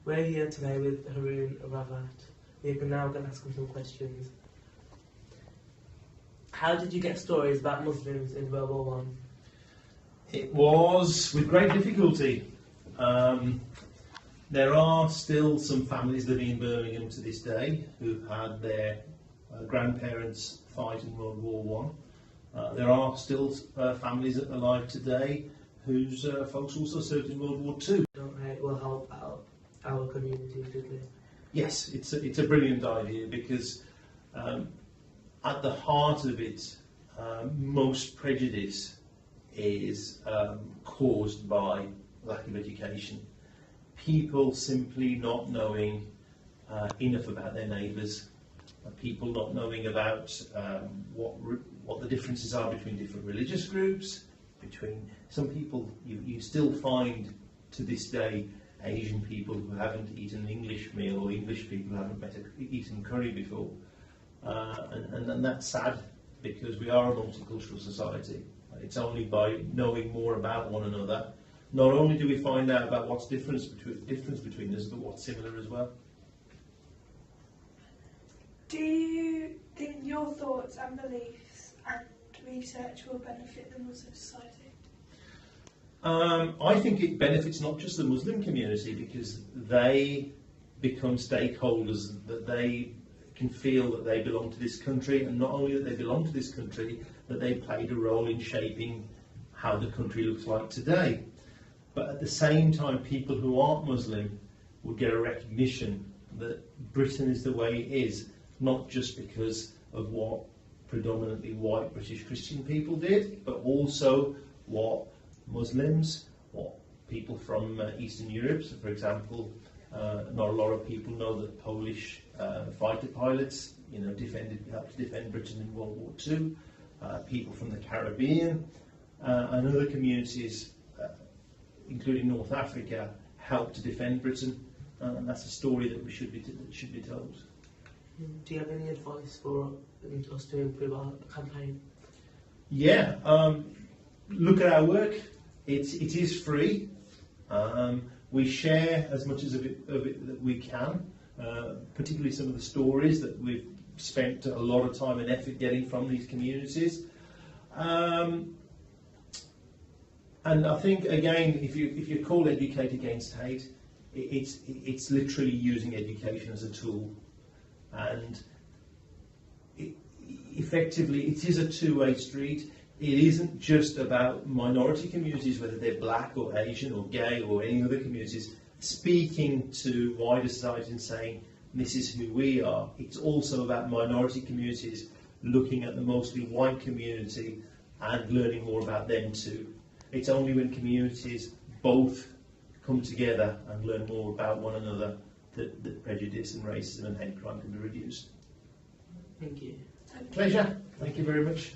We're here today with Haroon and Ravat. We're now going to ask him some questions. How did you get stories about Muslims in World War One? It was with great difficulty. There are still some families living in Birmingham to this day who've had their grandparents fight in World War One. There are still families alive today whose folks also served in World War Two. It will help out our community, did it? Yes, it's a brilliant idea because at the heart of it, most prejudice is caused by lack of education. People simply not knowing enough about their neighbours, people not knowing about what the differences are between different religious groups, between some people you still find to this day Asian people who haven't eaten an English meal or English people who haven't eaten curry before. And that's sad because we are a multicultural society. It's only by knowing more about one another, not only do we find out about what's difference between us, but what's similar as well. Do you think your thoughts and beliefs and research will benefit the Muslim society? I think it benefits not just the Muslim community because they become stakeholders, that they can feel that they belong to this country, and not only that they belong to this country, that they played a role in shaping how the country looks like today. But at the same time, people who aren't Muslim will get a recognition that Britain is the way it is, not just because of what predominantly white British Christian people did, but also what Muslims, what people from Eastern Europe, so for example, not a lot of people know that Polish fighter pilots, helped to defend Britain in World War II. People from the Caribbean and other communities, including North Africa, helped to defend Britain, and that's a story that should be told. Do you have any advice for us to improve our campaign? Yeah, look at our work. It is free. We share as much of it that we can, particularly some of the stories that we've spent a lot of time and effort getting from these communities. And I think, again, if you call Educate Against Hate, it's literally using education as a tool. And effectively, it is a two-way street. It isn't just about minority communities, whether they're black or Asian or gay or any other communities, speaking to wider society and saying, this is who we are. It's also about minority communities looking at the mostly white community and learning more about them too. It's only when communities both come together and learn more about one another that prejudice and racism and hate crime can be reduced. Thank you. Pleasure. Thank you very much.